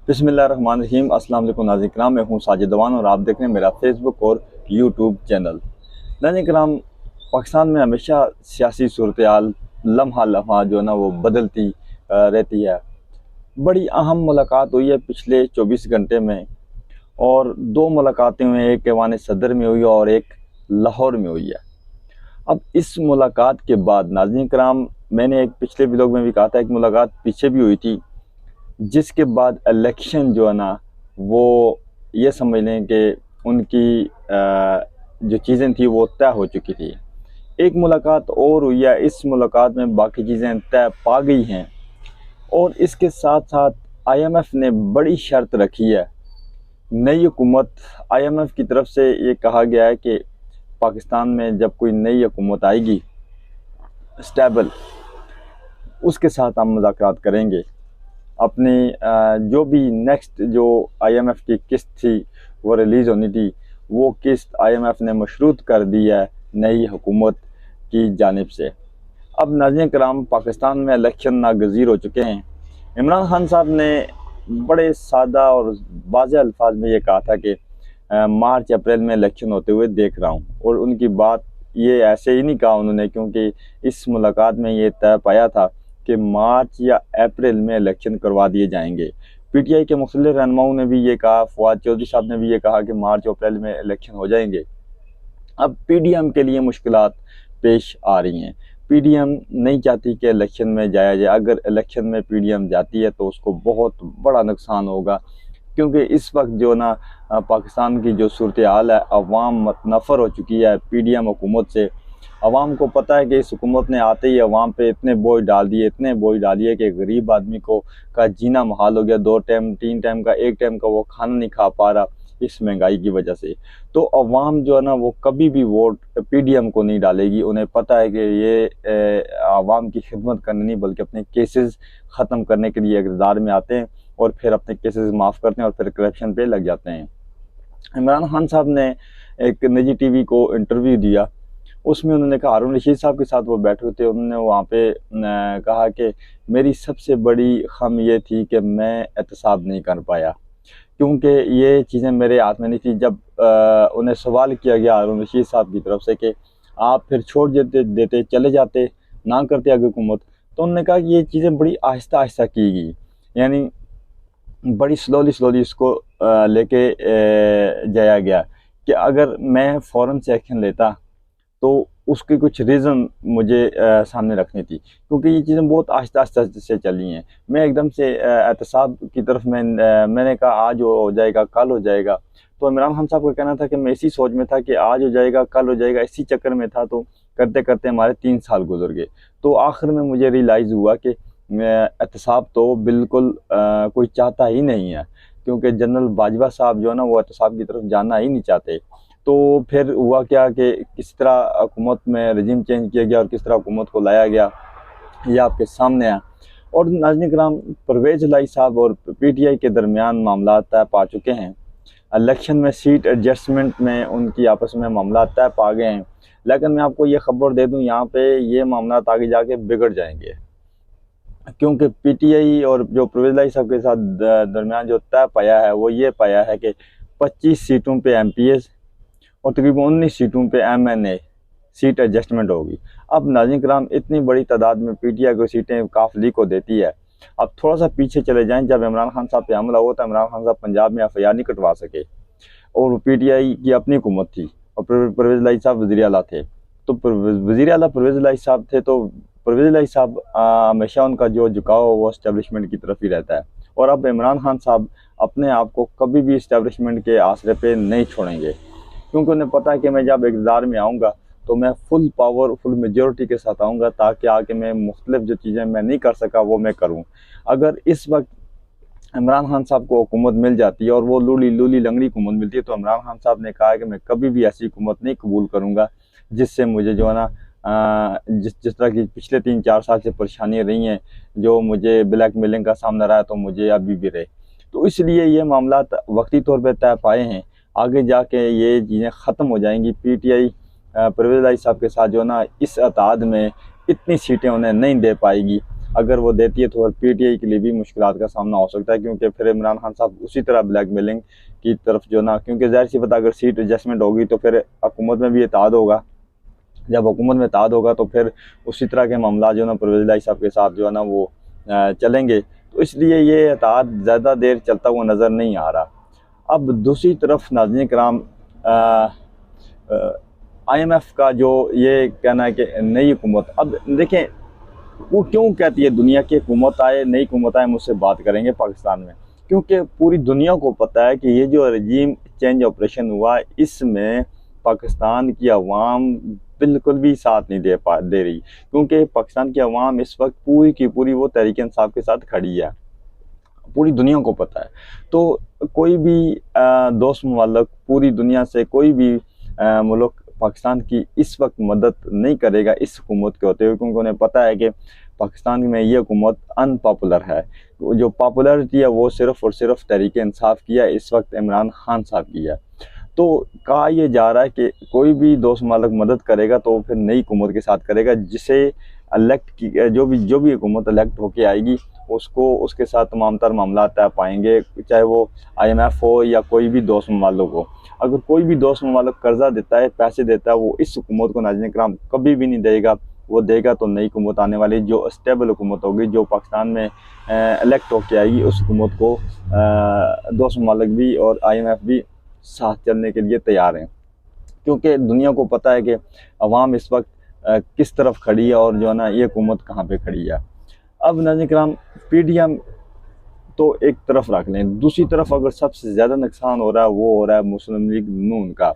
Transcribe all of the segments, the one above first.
बिस्मिल्लाहिर्रहमानिर्रहीम। अस्सलाम वालेकुम नाज़रीन किराम, मैं हूँ साजिद दवान और आप देख रहे हैं मेरा फेसबुक और यूट्यूब चैनल। नाज़रीन किराम, पाकिस्तान में हमेशा सियासी सूरत-ए-हाल लम्हा लम्हा जो है ना वो बदलती रहती है। बड़ी अहम मुलाकात हुई है पिछले 24 घंटे में और 2 मुलाकातें हुई हैं, एक ऐवान सदर में हुई है और एक लाहौर में हुई है। अब इस मुलाकात के बाद नाज़रीन किराम, मैंने एक पिछले व्लॉग में भी कहा था, एक मुलाकात पीछे भी हुई थी जिसके बाद इलेक्शन जो है ना वो ये समझ लें कि उनकी जो चीज़ें थी वो तय हो चुकी थी। एक मुलाकात और हुई है, इस मुलाकात में बाकी चीज़ें तय पा गई हैं और इसके साथ साथ आईएमएफ ने बड़ी शर्त रखी है। नई हुकूमत, आईएमएफ की तरफ से ये कहा गया है कि पाकिस्तान में जब कोई नई हुकूमत आएगी स्टेबल, उसके साथ हम मुज़ाकरात करेंगे। अपनी जो भी नेक्स्ट जो आईएमएफ की किस्त थी वो रिलीज़ होनी थी, वो किस्त आईएमएफ ने मशरूत कर दी है नई हुकूमत की जानिब से। अब नाज़रीन किराम, पाकिस्तान में इलेक्शन नागज़ीर हो चुके हैं। इमरान खान साहब ने बड़े सादा और वाज़ेह अल्फाज में ये कहा था कि मार्च अप्रैल में इलेक्शन होते हुए देख रहा हूँ, और उनकी बात ये ऐसे ही नहीं कहा उन्होंने, क्योंकि इस मुलाकात में ये तय पाया था कि मार्च या अप्रैल में इलेक्शन करवा दिए जाएंगे। पीटीआई के मुख्तलिफ रहनुमाओं ने भी ये कहा, फवाद चौधरी साहब ने भी ये कहा कि मार्च और अप्रैल में इलेक्शन हो जाएंगे। अब पीडीएम के लिए मुश्किलात पेश आ रही हैं। पीडीएम नहीं चाहती कि इलेक्शन में जाया जाए। अगर इलेक्शन में पीडीएम जाती है तो उसको बहुत बड़ा नुकसान होगा, क्योंकि इस वक्त जो ना पाकिस्तान की जो सूरत हाल है, अवाम मतनफ़र हो चुकी है पीडीएम हुकूमत से। अवाम को पता है कि इस हुकूमत ने आते ही अवाम पे इतने बोझ डाल दिए, इतने बोझ डालिए कि गरीब आदमी को का जीना मुहाल हो गया। 2 टाइम 3 टाइम का, 1 टाइम का वो खाना नहीं खा पा रहा इस महंगाई की वजह से। तो अवाम जो है ना वो कभी भी वोट पीडीएम को नहीं डालेगी। उन्हें पता है कि ये अवाम की खिदमत करने नहीं बल्कि अपने केसेस ख़त्म करने के लिए इक़्तिदार में आते हैं और फिर अपने केसेस माफ़ करते हैं और फिर करप्शन पे लग जाते हैं। इमरान खान साहब ने एक निजी टीवी को इंटरव्यू दिया, उसमें उन्होंने कहा, हारून रशीद साहब के साथ वो बैठे थे, उन्होंने वहाँ पे कहा कि मेरी सबसे बड़ी खम ये थी कि मैं एहतसाब नहीं कर पाया, क्योंकि ये चीज़ें मेरे हाथ में नहीं थी। जब उन्हें सवाल किया गया हारून रशीद साहब की तरफ से कि आप फिर छोड़ देते चले जाते, ना करते आगे हुकूमत, तो उन्होंने कहा कि ये चीज़ें बड़ी आहिस्ता आहिस्ता की गई, यानी बड़ी स्लोली इसको लेके जाया गया कि अगर मैं फ़ौरन से एक्शन लेता तो उसकी कुछ रीज़न मुझे सामने रखनी थी, क्योंकि ये चीज़ें बहुत आहिस्ता से चली हैं। मैं एकदम से एहतसाब की तरफ मैंने कहा आज हो जाएगा, कल हो जाएगा। तो इमरान खान साहब का कहना था कि मैं इसी सोच में था कि आज हो जाएगा, कल हो जाएगा, इसी चक्कर में था। तो करते करते हमारे 3 साल गुजर गए। तो आखिर में मुझे रियलाइज़ हुआ कि एहतसाब तो बिल्कुल कोई चाहता ही नहीं है, क्योंकि जनरल बाजवा साहब जो है ना वो एहतसाब की तरफ जाना ही नहीं चाहते। तो फिर हुआ क्या कि किस तरह हुकूमत में रजीम चेंज किया गया और किस तरह हुकूमत को लाया गया, ये आपके सामने है। और नाज़रीन किराम, परवेज़ इलाही साहब और पीटीआई के दरमियान मामला तय पा चुके हैं। इलेक्शन में सीट एडजस्टमेंट में उनकी आपस में मामला तय पा गए हैं, लेकिन मैं आपको ये ख़बर दे दूँ, यहाँ पे ये मामला आगे जाके बिगड़ जाएंगे, क्योंकि पीटीआई और जो परवेज़ इलाही साहब के साथ दरमियान जो तय पाया है वो ये पाया है कि 25 सीटों पे एमपीएस और तकरीबन 19 सीटों पे एमएनए सीट एडजस्टमेंट होगी। अब नाज़रीन किराम, इतनी बड़ी तादाद में पीटीआई को सीटें काफ लीक को देती है। अब थोड़ा सा पीछे चले जाएं, जब इमरान खान साहब पे हमला हुआ था, इमरान खान साहब पंजाब में एफआईआर नहीं कटवा सके और पीटीआई की अपनी हुकूमत थी और परवेज़ इलाही साहब वज़ीर आला थे। तो वज़ीर आला परवेज़ इलाही साहब थे, तो परवेज़ इलाही साहब हमेशा उनका जो झुकाव वो इस्टेब्लिशमेंट की तरफ ही रहता है। और अब इमरान खान साहब अपने आप को कभी भी इस्टेब्लिशमेंट के आसरे पे नहीं छोड़ेंगे, क्योंकि उन्हें पता है कि मैं जब इक़्तिदार में आऊँगा तो मैं फुल पावर, फुल मेजॉरिटी के साथ आऊँगा, ताकि आके मैं मुख्तलिफ जो चीज़ें मैं नहीं कर सका वो मैं करूँ। अगर इस वक्त इमरान खान साहब को हुकूमत मिल जाती है और वो लूली लंगड़ी हुकूमत मिलती है, तो इमरान खान साहब ने कहा है कि मैं कभी भी ऐसी हुकूमत नहीं कबूल करूँगा जिससे मुझे जो है ना जिस तरह की पिछले 3-4 साल से परेशानियाँ रही हैं, जो मुझे ब्लैक मेलिंग का सामना रहा है, तो मुझे अभी भी रहे। तो इसलिए ये मामला वक्ती तौर पर तय पाए हैं, आगे जाके ये चीज़ें ख़त्म हो जाएंगी। पीटीआई परवेज़ इलाही साहब के साथ जो ना इस अताद में इतनी सीटें उन्हें नहीं दे पाएगी। अगर वो देती है तो फिर PTI के लिए भी मुश्किलात का सामना हो सकता है, क्योंकि फिर इमरान खान साहब उसी तरह ब्लैकमेलिंग की तरफ जो ना, क्योंकि ज़ाहिर सी बात अगर सीट एडजस्टमेंट होगी तो फिर हुकूमत में भी इत्तेहाद होगा। जब हुकूमत में इत्तेहाद होगा तो फिर उसी तरह के मामला जो ना परवेज़ इलाही साहब के साथ जो है ना वो चलेंगे। तो इसलिए ये इत्तेहाद ज़्यादा देर चलता हुआ नज़र नहीं आ रहा। अब दूसरी तरफ नाज़रीन किराम, IMF का जो ये कहना है कि नई हुकूमत, अब देखें वो क्यों कहती है दुनिया की हुकूमत आए, नई हुकूमत आए, मुझसे बात करेंगे पाकिस्तान में, क्योंकि पूरी दुनिया को पता है कि ये जो रजीम चेंज ऑपरेशन हुआ इसमें पाकिस्तान की आवाम बिल्कुल भी साथ नहीं दे रही, क्योंकि पाकिस्तान की आवाम इस वक्त पूरी की पूरी वो तहरीक इंसाफ के साथ खड़ी है, पूरी दुनिया को पता है। तो कोई भी दोस्त मुल्क, पूरी दुनिया से कोई भी मुल्क पाकिस्तान की इस वक्त मदद नहीं करेगा इस हुकूमत के होते हुए, क्योंकि उन्हें पता है कि पाकिस्तान में ये हुकूमत अनपॉपुलर है। जो पॉपुलरिटी है वो सिर्फ़ और सिर्फ तहरीक इंसाफ की है, इस वक्त इमरान खान साहब की है। तो कहा यह जा रहा है कि कोई भी दोस्त मुल्क मदद करेगा तो फिर नई हुकूमत के साथ करेगा, जिसे इलेक्ट की जो भी हुकूमत इलेक्ट होके आएगी उसको उसके साथ तमाम तर मामला तय पाएंगे, चाहे वो IMF हो या कोई भी दोस्त ममालिक हो। अगर कोई भी दोस्त ममालिक कर्जा देता है, पैसे देता है, वो इस हुकूमत को नाज़रीन किराम कभी भी नहीं देगा। वो देगा तो नई हुकूमत आने वाली जो स्टेबल हुकूमत होगी, जो पाकिस्तान में इलेक्ट होके आएगी, उस हुकूमत को दोस्त ममालिक भी और IMF भी साथ चलने के लिए तैयार हैं, क्योंकि दुनिया को पता है कि अवाम इस वक्त किस तरफ खड़ी है और जो है ना ये हुकूमत कहाँ पे खड़ी है। अब नाज़रीन किराम PDM तो एक तरफ रख लें, दूसरी तरफ अगर सबसे ज़्यादा नुकसान हो रहा है वो हो रहा है मुस्लिम लीग नून का,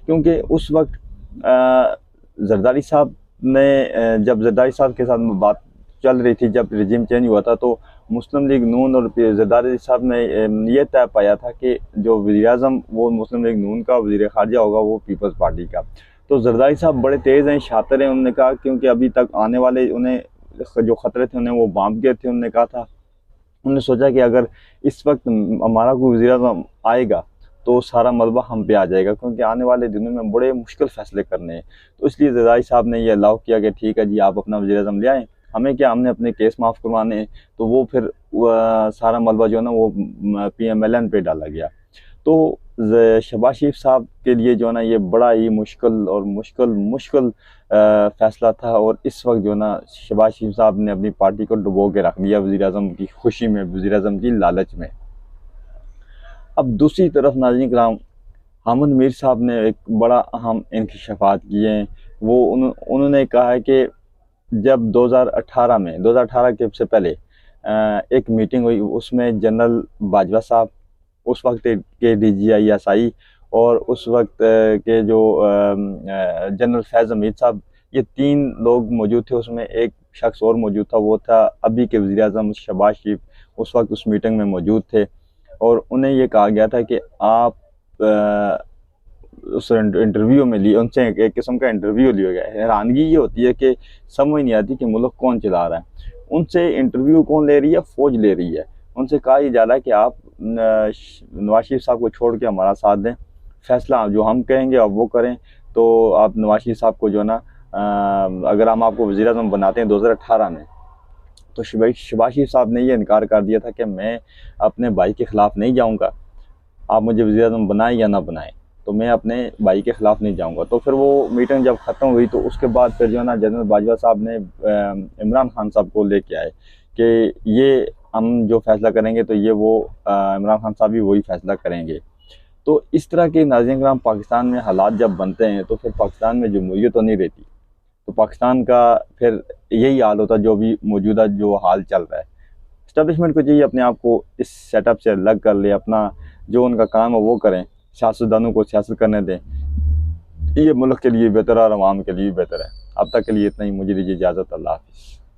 क्योंकि उस वक्त जरदारी साहब ने जब जरदारी साहब के साथ बात चल रही थी, जब रजीम चेंज हुआ था, तो मुस्लिम लीग नून और जरदारी साहब ने ये तय पाया था कि जो वज़ीर-ए-आज़म वो मुस्लिम लीग नून का, वज़ीर ख़ारजा होगा वो पीपल्स पार्टी का। तो जरदारी साहब बड़े तेज़ हैं, शातिर हैं। उन्होंने कहा, क्योंकि अभी तक आने वाले उन्हें जो ख़तरे थे उन्हें वो भांप गए थे। उन्होंने कहा था, उन्होंने सोचा कि अगर इस वक्त हमारा कोई वज़ीर-ए-आज़म आएगा तो सारा मलबा हम पे आ जाएगा, क्योंकि आने वाले दिनों में बड़े मुश्किल फ़ैसले करने हैं। तो इसलिए जरदारी साहब ने ये अलाउ किया कि ठीक है जी, आप अपना वज़ीर-ए-आज़म ले आएँ, हमें क्या, हमने अपने केस माफ़ करवाने हैं। तो वो फिर सारा मलबा जो है ना वो PMLN पे डाला गया। तो शहबाज शरीफ साहब के लिए जो है ना ये बड़ा ही मुश्किल फ़ैसला था, और इस वक्त जो है ना शहबाज शरीफ साहब ने अपनी पार्टी को डुबो के रख दिया वज़ीर-ए-आज़म की खुशी में, वज़ीर-ए-आज़म की लालच में। अब दूसरी तरफ नाज़रीन किराम, हामिद मीर साहब ने एक बड़ा अहम इंकशाफात किए हैं। वो उन्होंने कहा है कि जब 2018 के से पहले एक मीटिंग हुई, उसमें जनरल बाजवा साहब, उस वक्त के DGI और उस वक्त के जो जनरल फैज़ हमीद साहब, ये 3 लोग मौजूद थे। उसमें एक शख्स और मौजूद था, वो था अभी के वज़ीर-ए-आज़म शहबाज शरीफ, उस वक्त उस मीटिंग में मौजूद थे। और उन्हें ये कहा गया था कि आप उस इंटरव्यू में लिए, उनसे एक किस्म का इंटरव्यू लिया गया है। हैरानगी ये होती है कि समझ नहीं आती कि मुल्क कौन चला रहा है। उनसे इंटरव्यू कौन ले रही है? फ़ौज ले रही है। उनसे कहा यह जा रहा है कि आप नवाज शरीफ साहब को छोड़ के हमारा साथ दें, फ़ैसला जो हम कहेंगे आप वो करें। तो आप नवाज शरीफ साहब को जो है ना, अगर हम आपको वज़ीर-ए-आज़म बनाते हैं 2018 में, तो शहबाज शरीफ साहब ने ये इनकार कर दिया था कि मैं अपने भाई के ख़िलाफ़ नहीं जाऊँगा, आप मुझे वज़ीर-ए-आज़म बनाएं या ना बनाएं, तो मैं अपने भाई के ख़िलाफ़ नहीं जाऊँगा। तो फिर वो मीटिंग जब ख़त्म हुई तो उसके बाद फिर जो है ना जनरल बाजवा साहब ने इमरान खान साहब को लेके आए कि ये हम जो फ़ैसला करेंगे तो ये वो इमरान खान साहब भी वही फ़ैसला करेंगे। तो इस तरह के नाज़रीन किराम पाकिस्तान में हालात जब बनते हैं तो फिर पाकिस्तान में जमहूरियत तो नहीं रहती, तो पाकिस्तान का फिर यही हाल होता है जो भी मौजूदा जो हाल चल रहा है। इस्टेब्लिशमेंट को चाहिए अपने आप को इस सेटअप से अलग कर ले, अपना जो उनका काम है वो करें, सियासतदानों को सियासत करने दें। ये मुल्क के लिए बेहतर है और आवाम के लिए भी बेहतर है। अब तक के लिए इतना ही, मुझे दीजिए इजाज़त। अल्लाह हाफ़िज़।